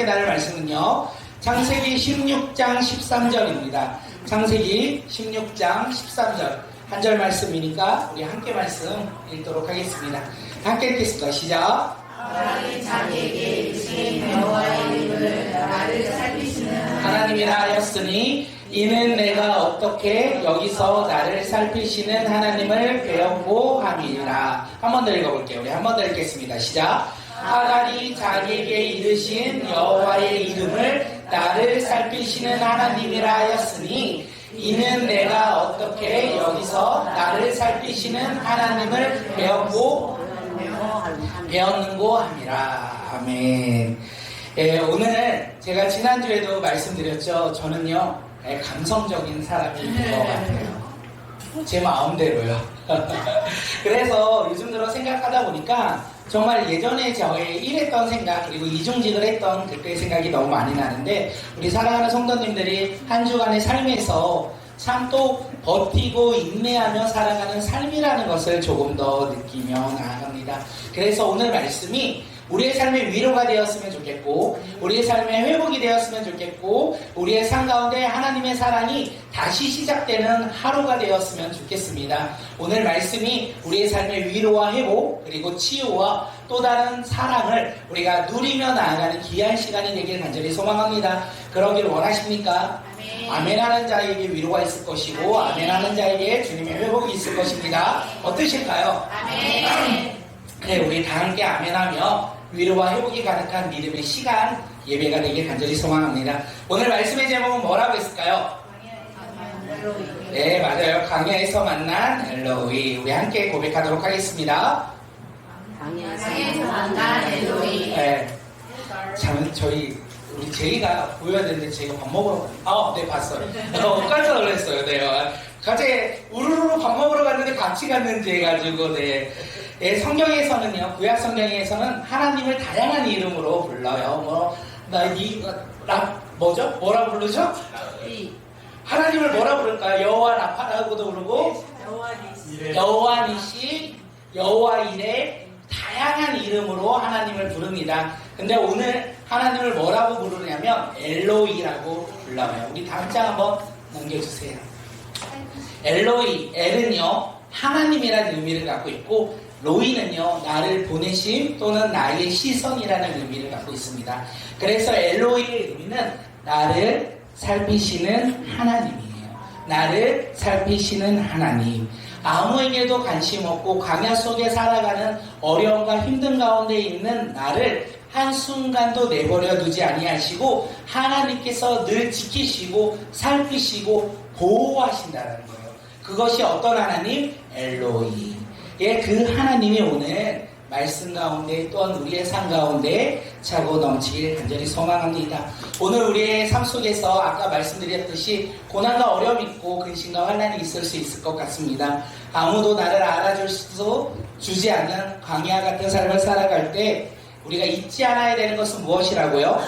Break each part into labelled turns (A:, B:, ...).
A: 나눌 말씀은요, 창세기 16장 13절입니다. 창세기 16장 13절. 한 절 말씀이니까 우리 함께 말씀 읽도록 하겠습니다. 함께 읽겠습니다. 시작.
B: 하나님 자기에게 이르신 여호와의 이름을 나를 살피시는
A: 하나님이라 하였으니 이는 내가 어떻게 여기서 나를 살피시는 하나님을 배웠고 함이니라. 한 번 더 읽어볼게요. 우리 한 번 더 읽겠습니다. 시작. 하갈이 자기에게 이르신 여호와의 이름을 나를 살피시는 하나님이라 하였으니 이는 내가 어떻게 여기서 나를 살피시는 하나님을 배웠는고 함이라. 아멘. 오늘 제가 지난주에도 말씀드렸죠. 저는요, 감성적인 사람인 것 같아요. 제 마음대로요. 그래서 요즘 들어 생각하다 보니까 정말 예전에 저의 일했던 생각, 그리고 이중직을 했던 그때의 생각이 너무 많이 나는데, 우리 사랑하는 성도님들이 한 주간의 삶에서 참 또 버티고 인내하며 살아가는 삶이라는 것을 조금 더 느끼며 나아갑니다. 그래서 오늘 말씀이 우리의 삶의 위로가 되었으면 좋겠고, 우리의 삶의 회복이 되었으면 좋겠고, 우리의 삶 가운데 하나님의 사랑이 다시 시작되는 하루가 되었으면 좋겠습니다. 오늘 말씀이 우리의 삶의 위로와 회복, 그리고 치유와 또 다른 사랑을 우리가 누리며 나아가는 귀한 시간이 되길 간절히 소망합니다. 그러길 원하십니까? 아멘 하는 자에게 위로가 있을 것이고, 아멘 하는 자에게 주님의 회복이 있을 것입니다. 어떠실까요?
B: 아멘.
A: 네, 우리 다 함께 아멘하며 위로와 회복이 가득한 믿음의 시간 예배가 되길 간절히 소망합니다. 오늘 말씀의 제목은 뭐라고 했을까요? 네, 맞아요. 광야에서 만난 엘로이. 우리 함께 고백하도록 하겠습니다.
B: 광야에서 만난 엘로이.
A: 네, 참 우리 제이가 보여야 되는데 제이가 밥 먹으러 네, 봤어요. 깜짝 놀랐어요. 네, 갑자기 우르르 밥 먹으러 갔는데 같이 갔는지 해가지고 네. 네, 성경에서는요, 구약 성경에서는 하나님을 다양한 이름으로 불러요. 뭐라 부르죠? 하나님을 뭐라 부를까요? 여호와 라파라고도 부르고, 여호와 니시, 여호와 이레, 다양한 이름으로 하나님을 부릅니다. 근데 오늘 하나님을 뭐라고 부르냐면 엘로이라고 불러요. 우리 다음 장 한번 넘겨주세요. 엘로이, 엘은요, 하나님이라는 의미를 갖고 있고, 로이는요, 나를 보내심 또는 나의 시선이라는 의미를 갖고 있습니다. 그래서 엘로이의 의미는 나를 살피시는 하나님이에요. 나를 살피시는 하나님. 아무에게도 관심 없고 광야 속에 살아가는 어려움과 힘든 가운데 있는 나를 한순간도 내버려 두지 아니하시고 하나님께서 늘 지키시고 살피시고 보호하신다는 거예요. 그것이 어떤 하나님? 엘로이. 예, 그 하나님이 오늘 말씀 가운데 또한 우리의 삶 가운데 차고 넘치길 간절히 소망합니다. 오늘 우리의 삶 속에서 아까 말씀드렸듯이 고난과 어려움이 있고 근심과 환난이 있을 수 있을 것 같습니다. 아무도 나를 알아줄 수 주지 않는 광야 같은 삶을 살아갈 때 우리가 잊지 않아야 되는 것은 무엇이라고요?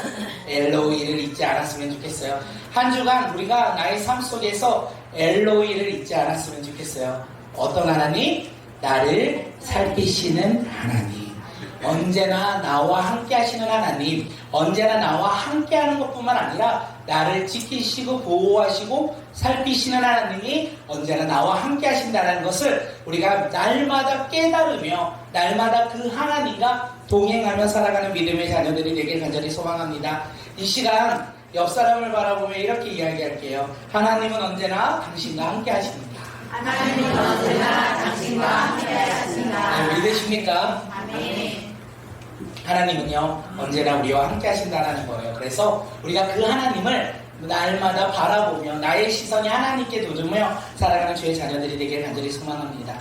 A: 엘로이를 잊지 않았으면 좋겠어요. 한 주간 우리가 나의 삶 속에서 엘로이를 잊지 않았으면 좋겠어요. 어떤 하나님? 나를 살피시는 하나님. 언제나 나와 함께 하시는 하나님. 언제나 나와 함께 하는 것뿐만 아니라 나를 지키시고 보호하시고 살피시는 하나님이 언제나 나와 함께 하신다는 것을 우리가 날마다 깨달으며 날마다 그 하나님과 동행하며 살아가는 믿음의 자녀들이 되길 간절히 소망합니다. 이 시간 옆 사람을 바라보며 이렇게 이야기할게요. 하나님은 언제나 당신과 함께 하십니다.
B: 하나님은 언제나 당신과 함께 하십니다.
A: 네, 믿으십니까?
B: 아멘.
A: 하나님은요, 언제나 우리와 함께 하신다는 거예요. 그래서 우리가 그 하나님을 날마다 바라보며 나의 시선이 하나님께 돋으며 살아가는 주의 자녀들이 되길 간절히 소망합니다.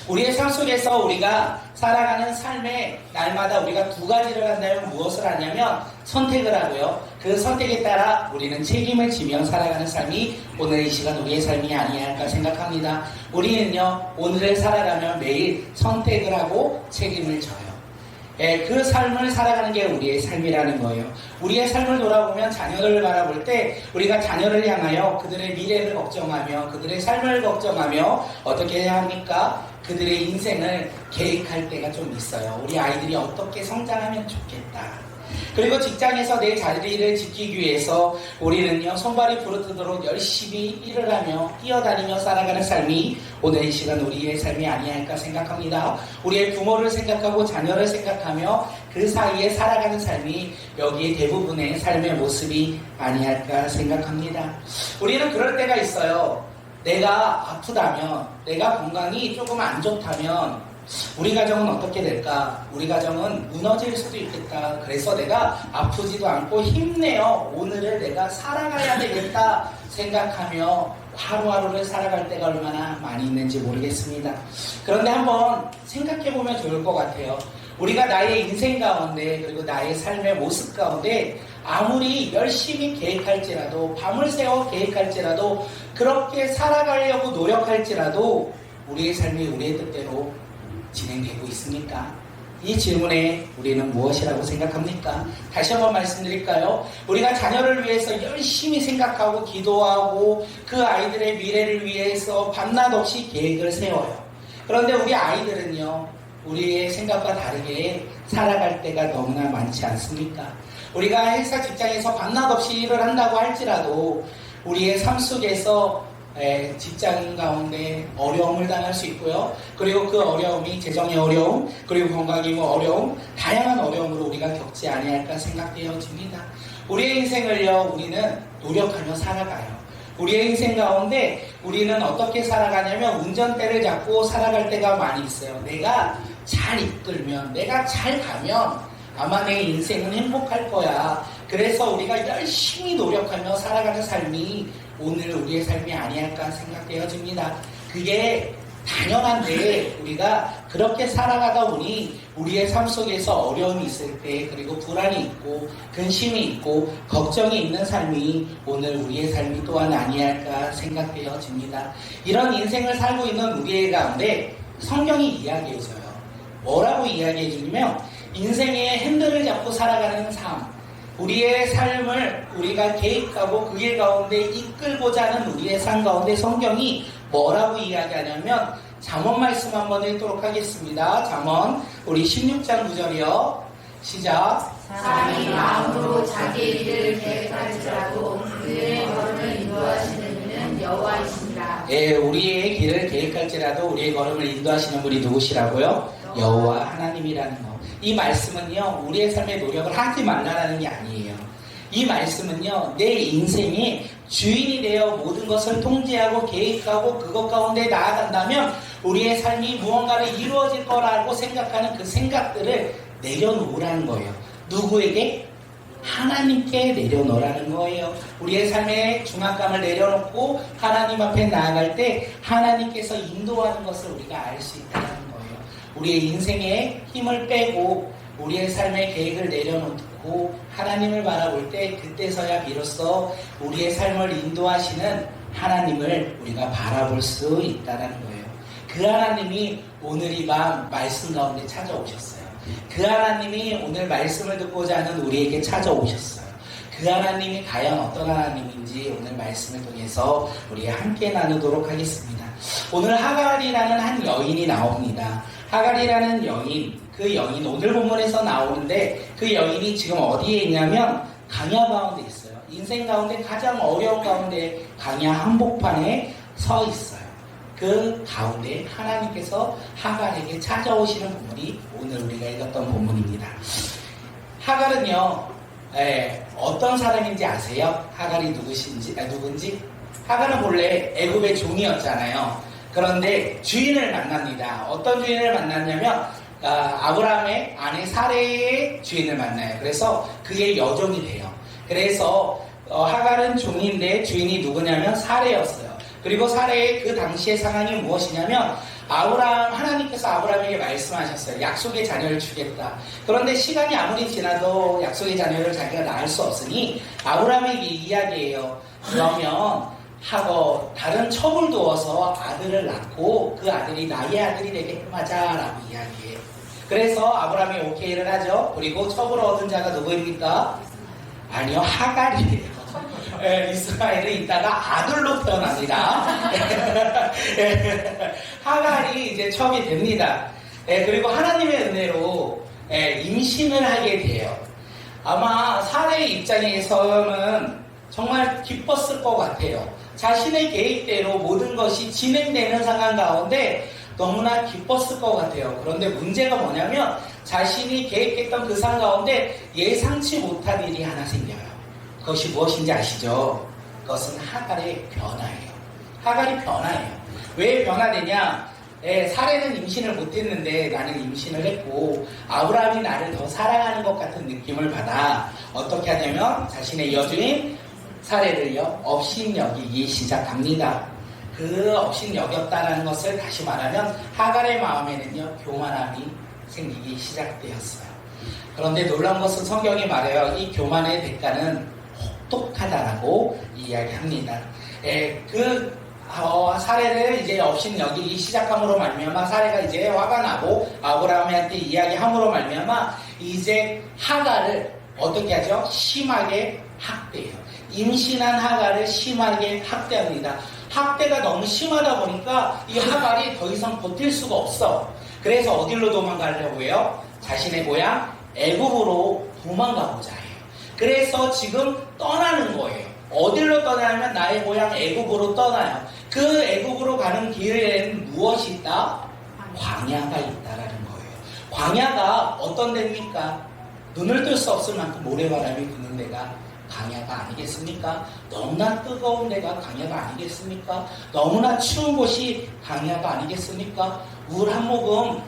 A: 우리의 삶 속에서 우리가 살아가는 삶에 날마다 우리가 두 가지를 한다면 무엇을 하냐면 선택을 하고요. 그 선택에 따라 우리는 책임을 지며 살아가는 삶이 오늘 이 시간 우리의 삶이 아니야 할까 생각합니다. 우리는요, 오늘을 살아가며 매일 선택을 하고 책임을 져요. 그 삶을 살아가는 게 우리의 삶이라는 거예요. 우리의 삶을 돌아보면 자녀를 바라볼 때 우리가 자녀를 향하여 그들의 미래를 걱정하며 그들의 삶을 걱정하며 어떻게 해야 합니까? 그들의 인생을 계획할 때가 좀 있어요. 우리 아이들이 어떻게 성장하면 좋겠다. 그리고 직장에서 내 자리를 지키기 위해서 우리는요, 손발이 부르트도록 열심히 일을 하며 뛰어다니며 살아가는 삶이 오늘 이 시간 우리의 삶이 아니할까 생각합니다. 우리의 부모를 생각하고 자녀를 생각하며 그 사이에 살아가는 삶이 여기 대부분의 삶의 모습이 아니할까 생각합니다. 우리는 그럴 때가 있어요. 내가 아프다면, 내가 건강이 조금 안 좋다면 우리 가정은 어떻게 될까? 우리 가정은 무너질 수도 있겠다. 그래서 내가 아프지도 않고 힘내어 오늘을 내가 살아가야 되겠다 생각하며 하루하루를 살아갈 때가 얼마나 많이 있는지 모르겠습니다. 그런데 한번 생각해보면 좋을 것 같아요. 우리가 나의 인생 가운데 그리고 나의 삶의 모습 가운데 아무리 열심히 계획할지라도 밤을 새워 계획할지라도 그렇게 살아가려고 노력할지라도 우리의 삶이 우리의 뜻대로 진행되고 있습니까? 이 질문에 우리는 무엇이라고 생각합니까? 다시 한번 말씀드릴까요? 우리가 자녀를 위해서 열심히 생각하고 기도하고 그 아이들의 미래를 위해서 밤낮 없이 계획을 세워요. 그런데 우리 아이들은요, 우리의 생각과 다르게 살아갈 때가 너무나 많지 않습니까? 우리가 회사 직장에서 밤낮 없이 일을 한다고 할지라도 우리의 삶 속에서 직장 가운데 어려움을 당할 수 있고요. 그리고 그 어려움이 재정의 어려움, 그리고 건강의 어려움, 다양한 어려움으로 우리가 겪지 아니할까 생각되어집니다. 우리의 인생을요, 우리는 노력하며 살아가요. 우리의 인생 가운데 우리는 어떻게 살아가냐면 운전대를 잡고 살아갈 때가 많이 있어요. 내가 잘 이끌면, 내가 잘 가면 아마 내 인생은 행복할 거야. 그래서 우리가 열심히 노력하며 살아가는 삶이 오늘 우리의 삶이 아니할까 생각되어집니다. 그게 당연한데 우리가 그렇게 살아가다 보니 우리의 삶 속에서 어려움이 있을 때 그리고 불안이 있고 근심이 있고 걱정이 있는 삶이 오늘 우리의 삶이 또한 아니할까 생각되어집니다. 이런 인생을 살고 있는 우리의 가운데 성경이 이야기해줘요. 뭐라고 이야기해주냐면 인생의 핸들을 잡고 살아가는 삶, 우리의 삶을 우리가 계획하고 그 길 가운데 이끌고자 하는 우리의 삶 가운데 성경이 뭐라고 이야기하냐면 잠언 말씀 한번 읽도록 하겠습니다. 잠언 우리 16장 9절이요. 시작.
B: 사람이 마음으로 자기 일을 계획할지라도 그의 걸음을 인도하시는 이는 여호와이시니라.
A: 예, 우리의 길을 계획할지라도 우리의 걸음을 인도하시는 분이 누구시라고요? 여호와 하나님이라는 거. 이 말씀은요, 우리의 삶에 노력을 하지 말라라는 게 아니에요. 이 말씀은요, 내 인생의 주인이 되어 모든 것을 통제하고 계획하고 그것 가운데 나아간다면 우리의 삶이 무언가를 이루어질 거라고 생각하는 그 생각들을 내려놓으라는 거예요. 누구에게? 하나님께 내려놓으라는 거예요. 우리의 삶의 중압감을 내려놓고 하나님 앞에 나아갈 때 하나님께서 인도하는 것을 우리가 알 수 있다는 거예요. 우리의 인생에 힘을 빼고 우리의 삶의 계획을 내려놓고 하나님을 바라볼 때 그때서야 비로소 우리의 삶을 인도하시는 하나님을 우리가 바라볼 수 있다는 거예요. 그 하나님이 오늘 이 밤 말씀 가운데 찾아오셨어요. 그 하나님이 오늘 말씀을 듣고자 하는 우리에게 찾아오셨어요. 그 하나님이 과연 어떤 하나님인지 오늘 말씀을 통해서 우리 함께 나누도록 하겠습니다. 오늘 하갈이라는 한 여인이 나옵니다. 하갈이라는 여인, 그 여인 오늘 본문에서 나오는데 그 여인이 지금 어디에 있냐면 강야 가운데 있어요. 인생 가운데 가장 어려운 가운데 강야 한복판에 서 있어요. 그 가운데 하나님께서 하갈에게 찾아오시는 본문이 오늘 우리가 읽었던 본문입니다. 하갈은요, 어떤 사람인지 아세요? 하갈이 누군지? 하갈은 본래 애굽의 종이었잖아요. 그런데 주인을 만납니다. 어떤 주인을 만났냐면 아브라함의 아내 사레의 주인을 만나요. 그래서 그의 여종이 돼요. 그래서 하갈은 종인데 주인이 누구냐면 사레였어요. 그리고 사레의 그 당시의 상황이 무엇이냐면 하나님께서 아브라함에게 말씀하셨어요. 약속의 자녀를 주겠다. 그런데 시간이 아무리 지나도 약속의 자녀를 자기가 낳을 수 없으니 아브라함에게 이야기해요. 그러면 하고 다른 첩을 두어서 아들을 낳고 그 아들이 나의 아들이 되게끔 하자라고 이야기해요. 그래서 아브라함이 오케이를 하죠. 그리고 첩을 얻은 자가 누구입니까? 아니요, 하갈이에요. 이스라엘은 이따가 아들로 태어납니다. 하갈이 이제 첩이 됩니다. 그리고 하나님의 은혜로 임신을 하게 돼요. 아마 사례의 입장에서는 정말 기뻤을 것 같아요. 자신의 계획대로 모든 것이 진행되는 상황 가운데 너무나 기뻤을 것 같아요. 그런데 문제가 뭐냐면 자신이 계획했던 그 상황 가운데 예상치 못한 일이 하나 생겨요. 그것이 무엇인지 아시죠? 그것은 하갈의 변화예요. 하갈이 변화예요. 왜 변화되냐? 사례는 임신을 못했는데 나는 임신을 했고 아브라함이 나를 더 사랑하는 것 같은 느낌을 받아 어떻게 하냐면 자신의 여주인 사례를요 업신여기기 시작합니다. 그 업신여겼다는 것을 다시 말하면 하갈의 마음에는요 교만함이 생기기 시작되었어요. 그런데 놀라운 것은 성경이 말해요. 이 교만의 대가는 혹독하다라고 이야기합니다. 사례를 이제 업신 여기기 시작함으로 말미암아 사례가 이제 화가 나고 아브라함한테 이야기함으로 말미암아 이제 하갈을 어떻게 하죠? 심하게 학대해요. 임신한 하갈을 심하게 학대합니다. 학대가 너무 심하다 보니까 이 하갈이 더 이상 버틸 수가 없어. 그래서 어디로 도망가려고 해요? 자신의 고향 애굽으로 도망가고자 해요. 그래서 지금 떠나는 거예요. 어디로 떠나냐면 나의 고향 애굽으로 떠나요. 그 애굽으로 가는 길에는 무엇이 있다? 광야가 있다라는 거예요. 광야가 어떤 데입니까? 눈을 뜰 수 없을 만큼 모래바람이 부는 데가 광야가 아니겠습니까? 너무나 뜨거운 데가 광야가 아니겠습니까? 너무나 추운 곳이 광야가 아니겠습니까? 물 한 모금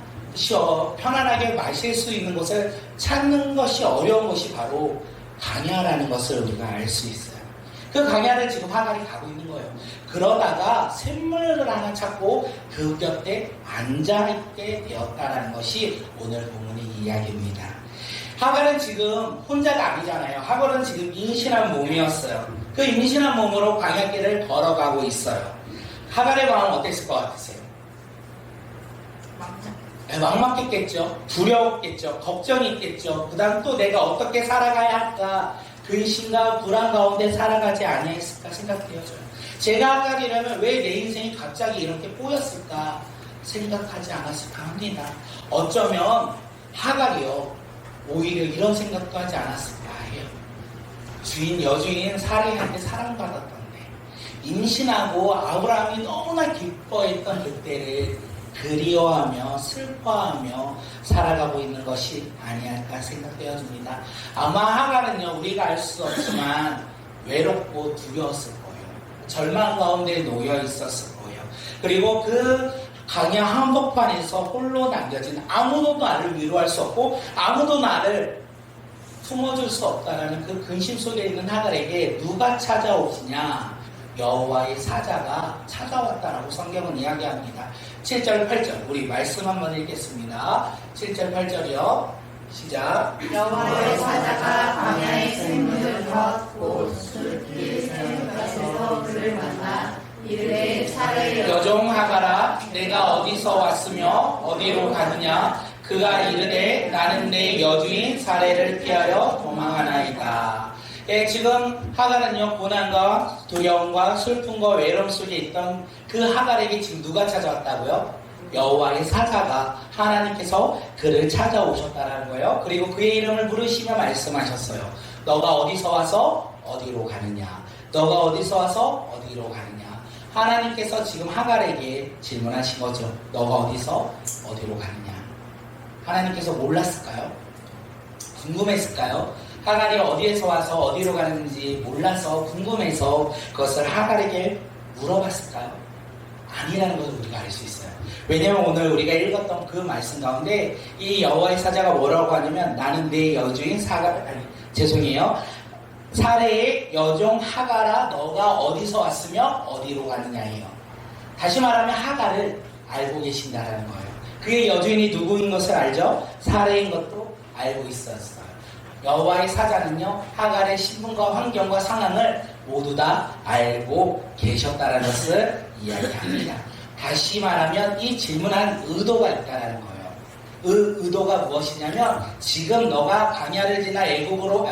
A: 편안하게 마실 수 있는 곳을 찾는 것이 어려운 것이 바로 광야라는 것을 우리가 알 수 있어요. 그 광야를 지금 하갈이 가고 있는 거예요. 그러다가 샘물을 하나 찾고 그 곁에 앉아있게 되었다는 것이 오늘 본문의 이야기입니다. 하갈은 지금 혼자가 아니잖아요. 하갈은 지금 임신한 몸이었어요. 그 임신한 몸으로 광야길을 걸어가고 있어요. 하갈의 마음은 어땠을 것 같으세요? 막막했겠죠. 두려웠겠죠. 걱정이 있겠죠. 그 다음 또 내가 어떻게 살아가야 할까? 근심과 불안 가운데 살아가지 아니했을까 생각되어져요. 제가 하갈이라면 왜 내 인생이 갑자기 이렇게 꼬였을까 생각하지 않았을까 합니다. 어쩌면 하갈이요 오히려 이런 생각도 하지 않았을까 해요. 여주인 사례한테 사랑받았던데 임신하고 아브라함이 너무나 기뻐했던 그때를 그리워하며 슬퍼하며 살아가고 있는 것이 아니할까 생각되어집니다. 아마 하갈은요 우리가 알 수 없지만 외롭고 두려웠을 거예요. 절망 가운데 놓여 있었을 거예요. 그리고 그 광야 한복판에서 홀로 남겨진 아무도 나를 위로할 수 없고 아무도 나를 품어줄 수 없다는 그 근심 속에 있는 하갈에게 누가 찾아오시냐? 여호와의 사자가 찾아왔다라고 성경은 이야기합니다. 7절 8절 우리 말씀 한번 읽겠습니다. 7절 8절이요. 시작.
B: 여호와의 사자가 광야의 샘물 곧 숲길 샘물가에서 그를 만나 이르되 사례여
A: 여종 하갈아 내가 어디서 왔으며 어디로 가느냐 그가 이르되 나는 내 여주인 사례를 피하여 도망하나이다. 지금 하갈은요 고난과 두려움과 슬픔과 외로움 속에 있던 그 하갈에게 지금 누가 찾아왔다고요? 여호와의 사자가 하나님께서 그를 찾아오셨다는 거예요. 그리고 그의 이름을 부르시며 말씀하셨어요. 너가 어디서 와서 어디로 가느냐? 너가 어디서 와서 어디로 가느냐? 하나님께서 지금 하갈에게 질문하신 거죠. 너가 어디서 어디로 가느냐? 하나님께서 몰랐을까요? 궁금했을까요? 하갈이 어디에서 와서 어디로 가는지 몰라서 궁금해서 그것을 하갈에게 물어봤을까요? 아니라는 것을 우리가 알 수 있어요. 왜냐하면 오늘 우리가 읽었던 그 말씀 가운데 이 여호와의 사자가 뭐라고 하냐면 나는 내 여주인 사례의 여종 하갈아 너가 어디서 왔으며 어디로 가느냐예요. 다시 말하면 하갈을 알고 계신다라는 거예요. 그의 여주인이 누구인 것을 알죠? 사례인 것도 알고 있었어요. 여호와의 사자는요 하갈의 신분과 환경과 상황을 모두 다 알고 계셨다는 것을 이야기합니다. 다시 말하면 이 질문한 의도가 있다는 거예요. 의도가 무엇이냐면 지금 너가 광야를 지나 애굽으로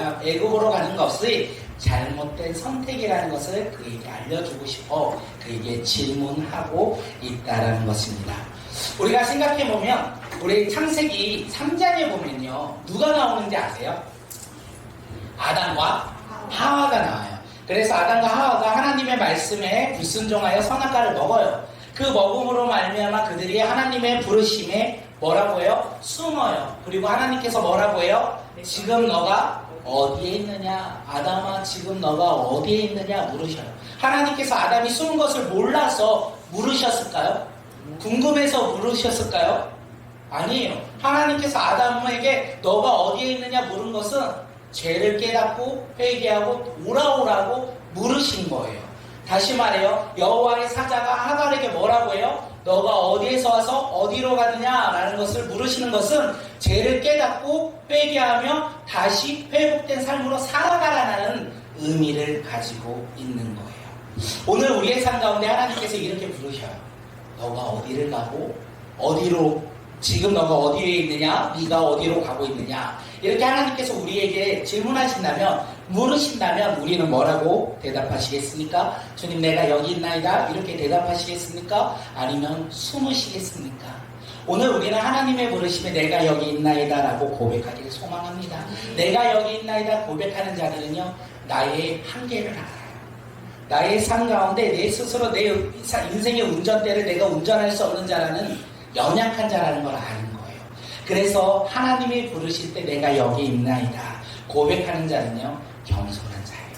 A: 가는 것이 잘못된 선택이라는 것을 그에게 알려주고 싶어 그에게 질문하고 있다는 것입니다. 우리가 생각해보면 우리 창세기 3장에 보면요 누가 나오는지 아세요? 아담과 하와가 나와요. 그래서 아담과 하와가 하나님의 말씀에 불순종하여 선악과를 먹어요. 그 먹음으로 말미암아 그들이 하나님의 부르심에 뭐라고 해요? 숨어요. 그리고 하나님께서 뭐라고 해요? 지금 너가 어디에 있느냐? 아담아, 지금 너가 어디에 있느냐? 물으셔요. 하나님께서 아담이 숨은 것을 몰라서 물으셨을까요? 궁금해서 물으셨을까요? 아니에요. 하나님께서 아담에게 너가 어디에 있느냐 물은 것은 죄를 깨닫고 회개하고 오라오라고 물으신 거예요. 다시 말해요. 여호와의 사자가 하갈에게 뭐라고 해요? 너가 어디에서 와서 어디로 가느냐라는 것을 물으시는 것은 죄를 깨닫고 회개하며 다시 회복된 삶으로 살아가라는 의미를 가지고 있는 거예요. 오늘 우리의 삶 가운데 하나님께서 이렇게 부르셔요. 너가 어디를 가고 어디로 지금 너가 어디에 있느냐? 네가 어디로 가고 있느냐? 이렇게 하나님께서 우리에게 질문하신다면, 물으신다면 우리는 뭐라고 대답하시겠습니까? 주님, 내가 여기 있나이다. 이렇게 대답하시겠습니까? 아니면 숨으시겠습니까? 오늘 우리는 하나님의 부르심에 내가 여기 있나이다 라고 고백하기를 소망합니다. 내가 여기 있나이다 고백하는 자들은요, 나의 한계를 알아요. 나의 삶 가운데 내 스스로 내 인생의 운전대를 내가 운전할 수 없는 자라는 연약한 자라는 걸 아는 거예요. 그래서 하나님이 부르실 때 내가 여기 있나이다 고백하는 자는요, 겸손한 자예요.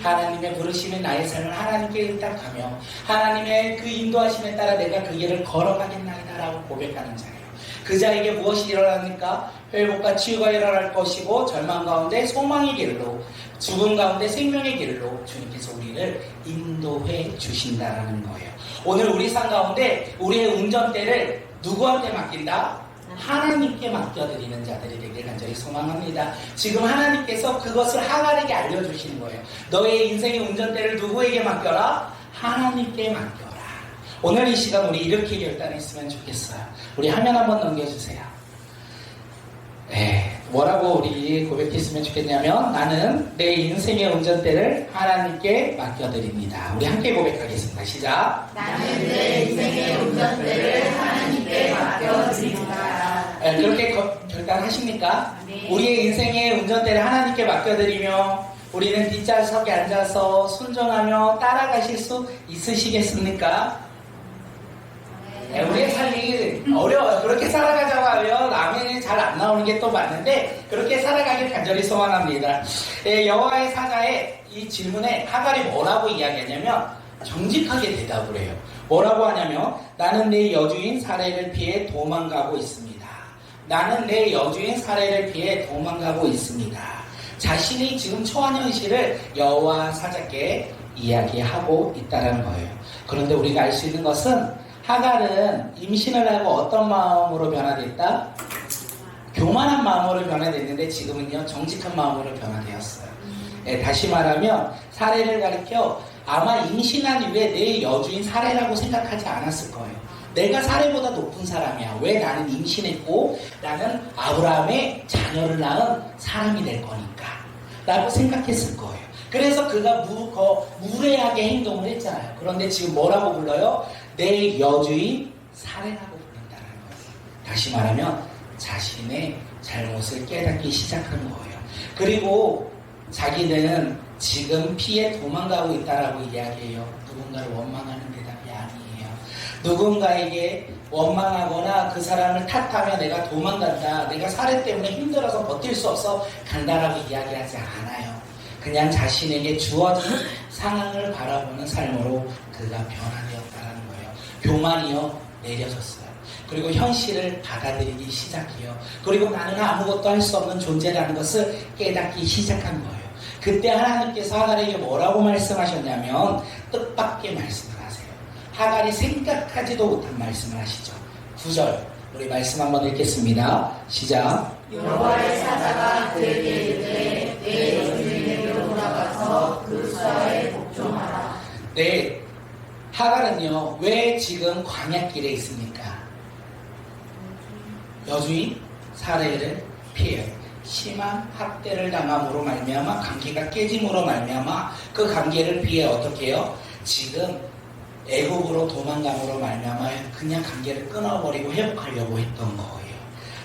A: 하나님의 부르심에 나의 삶을 하나님께 의탁하며 하나님의 그 인도하심에 따라 내가 그 길을 걸어가겠나이다 라고 고백하는 자예요. 그 자에게 무엇이 일어납니까? 회복과 치유가 일어날 것이고 절망 가운데 소망의 길로, 죽음 가운데 생명의 길로 주님께서 우리를 인도해 주신다라는 거예요. 오늘 우리 삶 가운데 우리의 운전대를 누구한테 맡긴다? 하나님께 맡겨드리는 자들이 되길 간절히 소망합니다. 지금 하나님께서 그것을 하갈에게 알려주시는 거예요. 너의 인생의 운전대를 누구에게 맡겨라? 하나님께 맡겨라. 오늘 이 시간 우리 이렇게 결단했으면 좋겠어요. 우리 화면 한번 넘겨주세요. 네, 뭐라고 우리 고백했으면 좋겠냐면, 나는 내 인생의 운전대를 하나님께 맡겨드립니다. 우리 함께 고백하겠습니다. 시작.
B: 나는 내 인생의 운전대를 하나님께 맡겨드립니다.
A: 네, 그렇게 결단하십니까?
B: 네.
A: 우리의 인생의 운전대를 하나님께 맡겨드리며 우리는 뒷좌석에 앉아서 순종하며 따라가실 수 있으시겠습니까? 네, 우리의 삶이 어려워요. 그렇게 살아가자고 하면 라면이 잘 안 나오는 게 또 맞는데, 그렇게 살아가길 간절히 소망합니다. 여호와의 사자의 이 질문에 하갈이 뭐라고 이야기하냐면 정직하게 대답을 해요. 뭐라고 하냐면, 나는 내 여주인 사례를 피해 도망가고 있습니다. 나는 내 여주인 사례를 피해 도망가고 있습니다. 자신이 지금 처한 현실을 여호와 사자께 이야기하고 있다는 거예요. 그런데 우리가 알 수 있는 것은 하갈은 임신을 하고 어떤 마음으로 변화됐다? 교만한 마음으로 변화됐는데 지금은요, 정직한 마음으로 변화되었어요. 네, 다시 말하면 사례를 가리켜 아마 임신한 이후에 내 여주인 사례라고 생각하지 않았을 거예요. 내가 사례보다 높은 사람이야. 왜? 나는 임신했고 나는 아브라함의 자녀를 낳은 사람이 될 거니까 라고 생각했을 거예요. 그래서 그가 무례하게 행동을 했잖아요. 그런데 지금 뭐라고 불러요? 내 여주인 사례라고 부른다는 거예요. 다시 말하면 자신의 잘못을 깨닫기 시작한 거예요. 그리고 자기는 지금 피해 도망가고 있다라고 이야기해요. 누군가를 원망하는 대답이 아니에요. 누군가에게 원망하거나 그 사람을 탓하며 내가 도망간다, 내가 사례 때문에 힘들어서 버틸 수 없어 간다라고 이야기하지 않아요. 그냥 자신에게 주어진 상황을 바라보는 삶으로 그가 변화되었다는 거예요. 교만이요, 내려졌어요. 그리고 현실을 받아들이기 시작해요. 그리고 나는 아무것도 할 수 없는 존재라는 것을 깨닫기 시작한 거예요. 그때 하나님께서 하갈에게 뭐라고 말씀하셨냐면 뜻밖의 말씀을 하세요. 하갈이 생각하지도 못한 말씀을 하시죠. 9절 우리 말씀 한번 읽겠습니다. 시작.
B: 여호와의 사자가 그에게 이르되 내 여주인에게로 돌아가서 그 수하에 복종하라.
A: 네, 하갈은요, 왜 지금 광야길에 있습니까? 여주인 사례를 피해요. 심한 학대를 당함으로 말미암아 관계가 깨짐으로 말미암아 그 관계를 피해 어떻게 해요? 지금 애국으로 도망감으로 말미암아 그냥 관계를 끊어버리고 회복하려고 했던 거예요.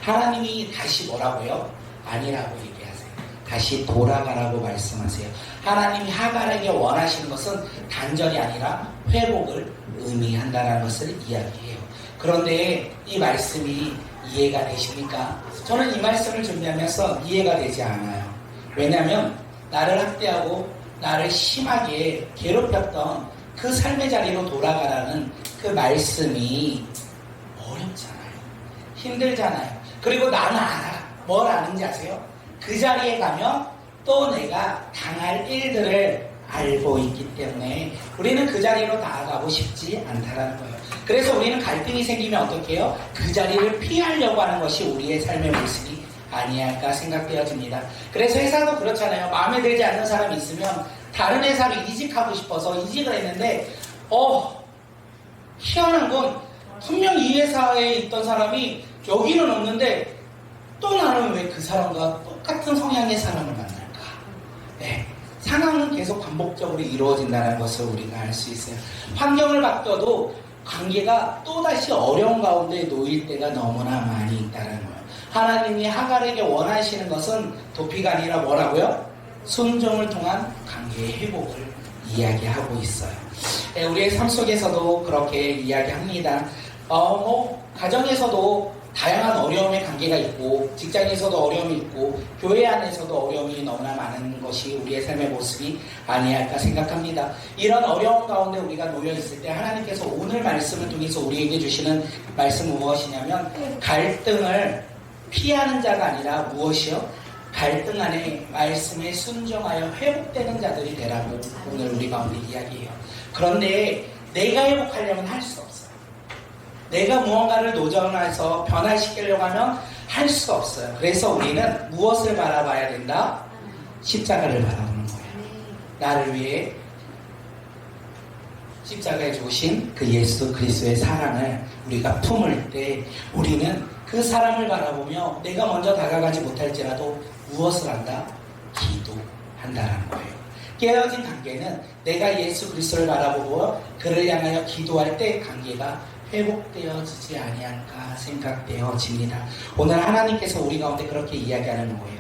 A: 하나님이 다시 뭐라고요? 아니라고 얘기하세요. 다시 돌아가라고 말씀하세요. 하나님이 하갈에게 원하시는 것은 단절이 아니라 회복을 의미한다는 것을 이야기해요. 그런데 이 말씀이 이해가 되십니까? 저는 이 말씀을 준비하면서 이해가 되지 않아요. 왜냐하면 나를 학대하고 나를 심하게 괴롭혔던 그 삶의 자리로 돌아가라는 그 말씀이 어렵잖아요. 힘들잖아요. 그리고 나는 알아. 뭘 아는지 아세요? 그 자리에 가면 또 내가 당할 일들을 알고 있기 때문에 우리는 그 자리로 나아가고 싶지 않다라는 거예요. 그래서 우리는 갈등이 생기면 어떻게 해요? 그 자리를 피하려고 하는 것이 우리의 삶의 모습이 아니할까 생각되어집니다. 그래서 회사도 그렇잖아요. 마음에 들지 않는 사람이 있으면 다른 회사로 이직하고 싶어서 이직을 했는데 희한한 건 분명 이 회사에 있던 사람이 여기는 없는데 또 나는 왜 그 사람과 똑같은 성향의 사람을 만날까? 네, 상황은 계속 반복적으로 이루어진다는 것을 우리가 알 수 있어요. 환경을 바뀌어도 관계가 또다시 어려운 가운데 놓일 때가 너무나 많이 있다는 거예요. 하나님이 하갈에게 원하시는 것은 도피가 아니라 뭐라고요? 순종을 통한 관계의 회복을 이야기하고 있어요. 네, 우리의 삶 속에서도 그렇게 이야기합니다. 가정에서도 다양한 어려움의 관계가 있고, 직장에서도 어려움이 있고, 교회 안에서도 어려움이 너무나 많은 것이 우리의 삶의 모습이 아니할까 생각합니다. 이런 어려움 가운데 우리가 놓여있을 때 하나님께서 오늘 말씀을 통해서 우리에게 주시는 말씀은 무엇이냐면, 갈등을 피하는 자가 아니라 무엇이요? 갈등 안에 말씀에 순종하여 회복되는 자들이 되라고 오늘 우리 가운데 이야기해요. 그런데 내가 회복하려면 할 수 없어요. 내가 무언가를 노정해서 변화시키려고 하면 할 수 없어요. 그래서 우리는 무엇을 바라봐야 된다? 십자가를 바라보는 거예요. 나를 위해 십자가에 주신 그 예수 그리스도의 사랑을 우리가 품을 때 우리는 그 사람을 바라보며 내가 먼저 다가가지 못할지라도 무엇을 한다? 기도한다는 거예요. 깨어진 관계는 내가 예수 그리스도를 바라보고 그를 향하여 기도할 때 관계가 회복되어지지 아니할까 생각되어집니다. 오늘 하나님께서 우리 가운데 그렇게 이야기하는 거예요.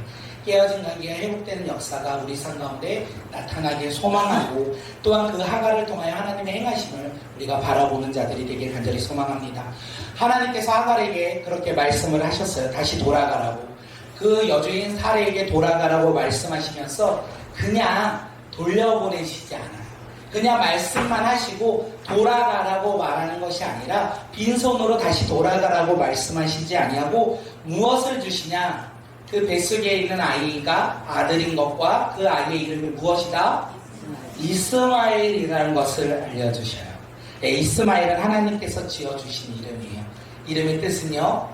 A: 깨어진 관계가 회복되는 역사가 우리 삶 가운데 나타나길 소망하고 또한 그 하갈을 통하여 하나님의 행하심을 우리가 바라보는 자들이 되길 간절히 소망합니다. 하나님께서 하갈에게 그렇게 말씀을 하셨어요. 다시 돌아가라고. 그 여주인 사례에게 돌아가라고 말씀하시면서 그냥 돌려보내시지 않아요. 그냥 말씀만 하시고 돌아가라고 말하는 것이 아니라 빈손으로 다시 돌아가라고 말씀하시지 아니하고 무엇을 주시냐? 그 뱃속에 있는 아이가 아들인 것과 그 아이의 이름이 무엇이다? 이스마엘이라는 것을 알려주셔요. 네, 이스마엘은 하나님께서 지어주신 이름이에요. 이름의 뜻은요,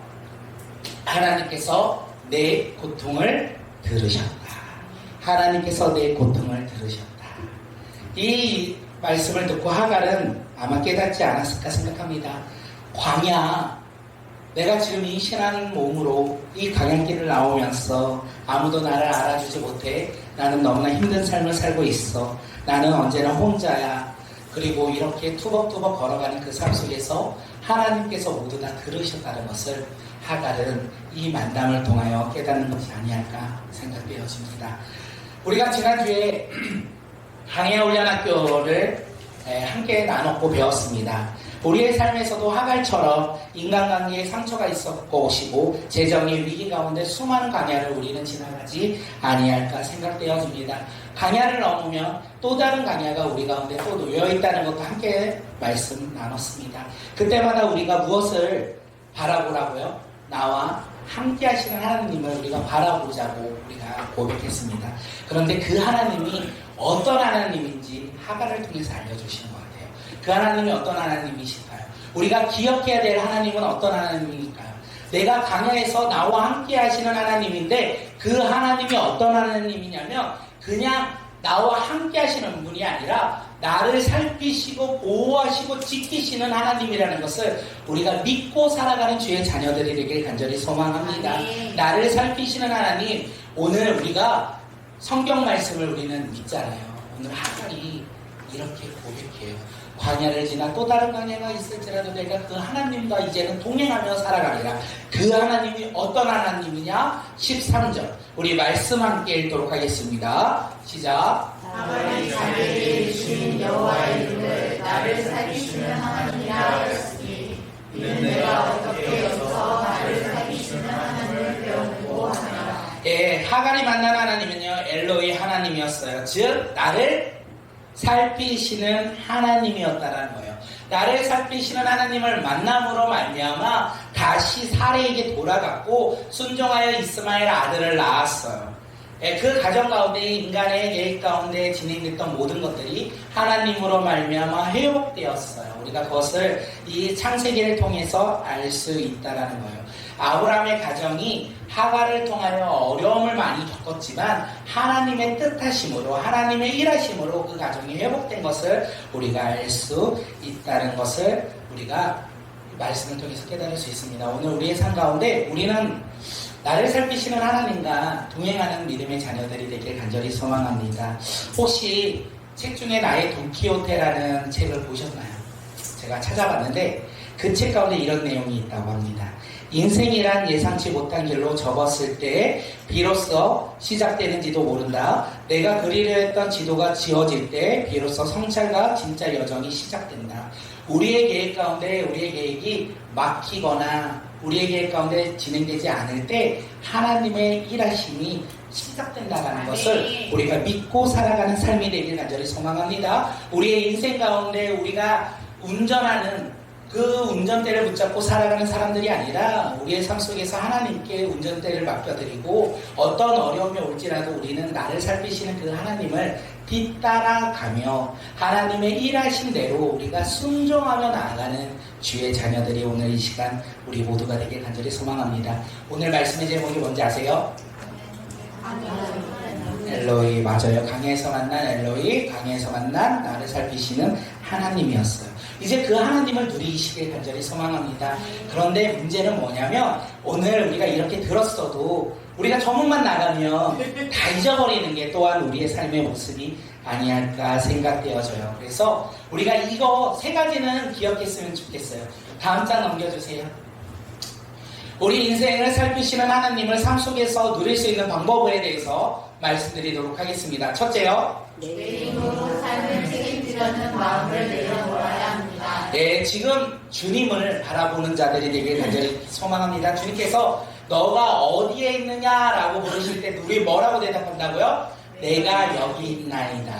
A: 하나님께서 내 고통을 들으셨다. 하나님께서 내 고통을 들으셨다. 이 말씀을 듣고 하갈은 아마 깨닫지 않았을까 생각합니다. 광야, 내가 지금 이 신한 몸으로 이 광야길을 나오면서 아무도 나를 알아주지 못해. 나는 너무나 힘든 삶을 살고 있어. 나는 언제나 혼자야. 그리고 이렇게 투벅투벅 걸어가는 그 삶 속에서 하나님께서 모두 다 들으셨다는 것을 하갈은 이 만남을 통하여 깨닫는 것이 아니할까 생각되어집니다. 우리가 지난주에 항해훈련학교를 함께 나눴고 배웠습니다. 우리의 삶에서도 하갈처럼 인간관계에 상처가 있었고 것이고 재정의 위기 가운데 수많은 강야를 우리는 지나가지 아니할까 생각되어집니다. 강야를 넘으면 또 다른 강야가 우리 가운데 또 놓여있다는 것도 함께 말씀 나눴습니다. 그때마다 우리가 무엇을 바라보라고요? 나와 함께 하시는 하나님을 우리가 바라보자고 우리가 고백했습니다. 그런데 그 하나님이 어떤 하나님인지 하갈을 통해서 알려주시는 것 같아요. 그 하나님이 어떤 하나님이실까요? 우리가 기억해야 될 하나님은 어떤 하나님일까요? 내가 강야에서 나와 함께 하시는 하나님인데 그 하나님이 어떤 하나님이냐면 그냥 나와 함께 하시는 분이 아니라 나를 살피시고 보호하시고 지키시는 하나님이라는 것을 우리가 믿고 살아가는 주의 자녀들이 되길 간절히 소망합니다. 나를 살피시는 하나님, 오늘 우리가 성경 말씀을 우리는 믿잖아요. 오늘 하갈이 이렇게 고백해요. 광야를 지나 또 다른 광야가 있을지라도 내가 그 하나님과 이제는 동행하며 살아가리라. 그 하나님이 어떤 하나님이냐? 13절 우리 말씀 함께 읽도록 하겠습니다. 시작.
B: 사발이 자기에게 이르신 여호와의 이름을 나를 살피시는 하나님이라 하였으니 이는 내가 어떻게 여기서 나를 살피시는 하나님을 배우고 하느라.
A: 예, 하갈이 만난 하나님은요 엘로이 하나님이었어요. 즉 나를 살피시는 하나님이었다라는 거예요. 나를 살피시는 하나님을 만남으로 말미암아 다시 사레에게 돌아갔고 순종하여 이스마엘 아들을 낳았어요. 예, 그 가정 가운데 인간의 계획 가운데 진행됐던 모든 것들이 하나님으로 말미암아 회복되었어요. 우리가 그것을 이 창세기를 통해서 알 수 있다라는 거예요. 아브라함의 가정이 하갈을 통하여 어려움을 많이 겪었지만 하나님의 뜻하심으로 하나님의 일하심으로 그 가정이 회복된 것을 우리가 알 수 있다는 것을 우리가 말씀을 통해서 깨달을 수 있습니다. 오늘 우리의 삶 가운데 우리는 나를 살피시는 하나님과 동행하는 믿음의 자녀들이 되길 간절히 소망합니다. 혹시 책 중에 나의 돈키호테라는 책을 보셨나요? 제가 찾아봤는데 그 책 가운데 이런 내용이 있다고 합니다. 인생이란 예상치 못한 길로 접었을 때 비로소 시작되는지도 모른다. 내가 그리려 했던 지도가 지어질 때 비로소 성찰과 진짜 여정이 시작된다. 우리의 계획 가운데 우리의 계획이 막히거나 우리의 계획 가운데 진행되지 않을 때 하나님의 일하심이 시작된다는 것을 우리가 믿고 살아가는 삶이 되길 간절히 소망합니다. 우리의 인생 가운데 우리가 운전하는 그 운전대를 붙잡고 살아가는 사람들이 아니라 우리의 삶 속에서 하나님께 운전대를 맡겨드리고 어떤 어려움이 올지라도 우리는 나를 살피시는 그 하나님을 뒤따라가며 하나님의 일하신 대로 우리가 순종하며 나아가는 주의 자녀들이 오늘 이 시간 우리 모두가 되길 간절히 소망합니다. 오늘 말씀의 제목이 뭔지 아세요? 엘로이. 맞아요. 강에서 만난 엘로이, 강에서 만난 나를 살피시는 하나님이었어요. 이제 그 하나님을 누리시길 간절히 소망합니다. 그런데 문제는 뭐냐면 오늘 우리가 이렇게 들었어도 우리가 저문만 나가면 다 잊어버리는 게 또한 우리의 삶의 모습이 아니할까 생각되어져요. 그래서 우리가 이거 세 가지는 기억했으면 좋겠어요. 다음 장 넘겨주세요. 우리 인생을 살피시는 하나님을 삶 속에서 누릴 수 있는 방법에 대해서 말씀드리도록 하겠습니다. 첫째요.
B: 내 힘으로 삶을 책임지려는 마음을 내려놓아야 합니다.
A: 네, 지금 주님을 바라보는 자들이 되길 간절히 소망합니다. 주님께서 너가 어디에 있느냐라고 물으실 때 우리 뭐라고 대답한다고요? 내가 여기 있나이다.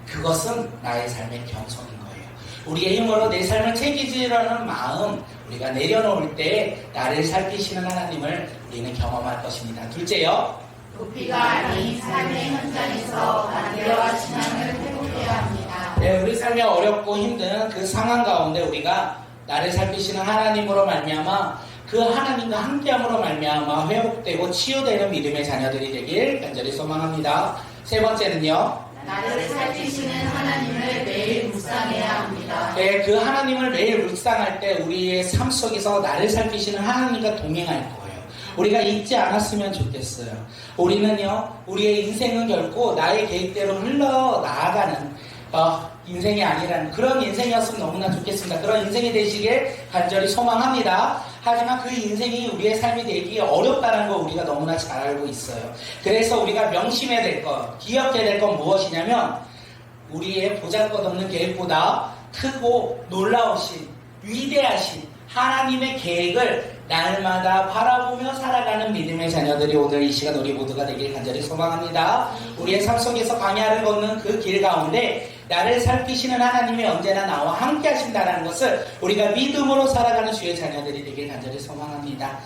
A: 그것은 나의 삶의 겸손인 거예요. 우리의 힘으로 내 삶을 책임지려는 마음 우리가 내려놓을 때 나를 살피시는 하나님을 우리는 경험할 것입니다. 둘째요.
B: 도피가 아닌 삶의 현장에서 관계와 신앙을 회복해야 합니다.
A: 네, 우리 삶이 어렵고 힘든 그 상황 가운데 우리가 나를 살피시는 하나님으로 말미암아 그 하나님과 함께함으로 말미암아 회복되고 치유되는 믿음의 자녀들이 되길 간절히 소망합니다. 세 번째는요.
B: 나를 살피시는 하나님을 매일 묵상해야 합니다.
A: 네, 그 하나님을 매일 묵상할 때 우리의 삶 속에서 나를 살피시는 하나님과 동행할 거예요. 우리가 잊지 않았으면 좋겠어요. 우리는요, 우리의 인생은 결코 나의 계획대로 흘러나아가는 인생이 아니라는 그런 인생이었으면 너무나 좋겠습니다. 그런 인생이 되시길 간절히 소망합니다. 하지만 그 인생이 우리의 삶이 되기 어렵다는 거 우리가 너무나 잘 알고 있어요. 그래서 우리가 명심해야 될 것, 기억해야 될 건 무엇이냐면 우리의 보잘것없는 계획보다 크고 놀라우신 위대하신 하나님의 계획을 날마다 바라보며 살아가는 믿음의 자녀들이 오늘 이 시간 우리 모두가 되길 간절히 소망합니다. 우리의 삶 속에서 광야를 걷는 그 길 가운데 나를 살피시는 하나님이 언제나 나와 함께 하신다는 것을 우리가 믿음으로 살아가는 주의 자녀들이 되길 간절히 소망합니다.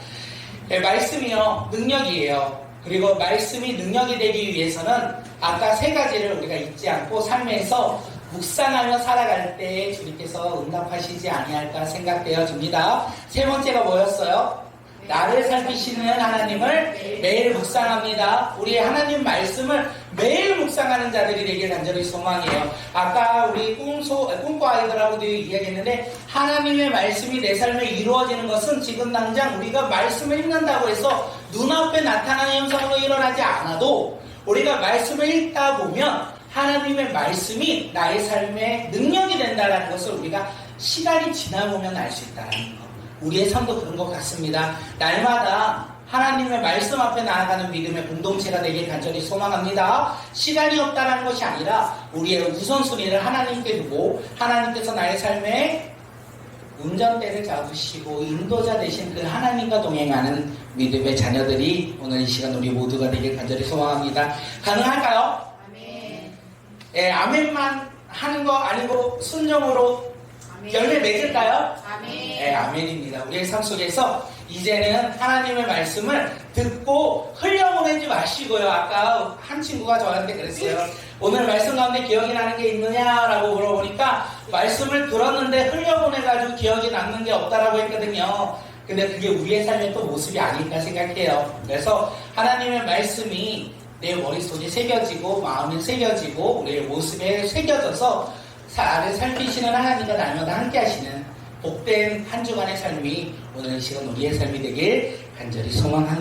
A: 네, 말씀이요 능력이에요. 그리고 말씀이 능력이 되기 위해서는 아까 세 가지를 우리가 잊지 않고 삶에서 묵상하며 살아갈 때 주님께서 응답하시지 아니할까 생각되어집니다. 세 번째가 뭐였어요? 나를 살피시는 하나님을 매일 묵상합니다. 우리의 하나님 말씀을 매일 묵상하는 자들이 되길 간절히 소망해요. 아까 우리 꿈꾸 아이들하고도 이야기했는데 하나님의 말씀이 내 삶에 이루어지는 것은 지금 당장 우리가 말씀을 읽는다고 해서 눈앞에 나타나는 현상으로 일어나지 않아도 우리가 말씀을 읽다 보면 하나님의 말씀이 나의 삶의 능력이 된다는 것을 우리가 시간이 지나보면 알 수 있다는 것. 우리의 삶도 그런 것 같습니다. 날마다 하나님의 말씀 앞에 나아가는 믿음의 공동체가 되길 간절히 소망합니다. 시간이 없다는 것이 아니라 우리의 우선순위를 하나님께 두고 하나님께서 나의 삶에 운전대를 잡으시고 인도자 되신 그 하나님과 동행하는 믿음의 자녀들이 오늘 이 시간 우리 모두가 되길 간절히 소망합니다. 가능할까요?
B: 아멘.
A: 예, 아멘만 하는 거 아니고 순종으로 열매 맺을까요?
B: 아멘.
A: 네, 아멘입니다. 우리의 삶 속에서 이제는 하나님의 말씀을 듣고 흘려보내지 마시고요. 아까 한 친구가 저한테 그랬어요. 오늘 말씀 가운데 기억이 나는 게 있느냐라고 물어보니까 말씀을 들었는데 흘려보내가지고 기억이 남는 게 없다라고 했거든요. 근데 그게 우리의 삶의 또 모습이 아닐까 생각해요. 그래서 하나님의 말씀이 내 머릿속에 새겨지고 마음에 새겨지고 우리의 모습에 새겨져서 나를 살피시는 하나님과 날마다 함께 하시는 복된 한 주간의 삶이 오늘 이 시간 우리의 삶이 되길 간절히 소망합니다.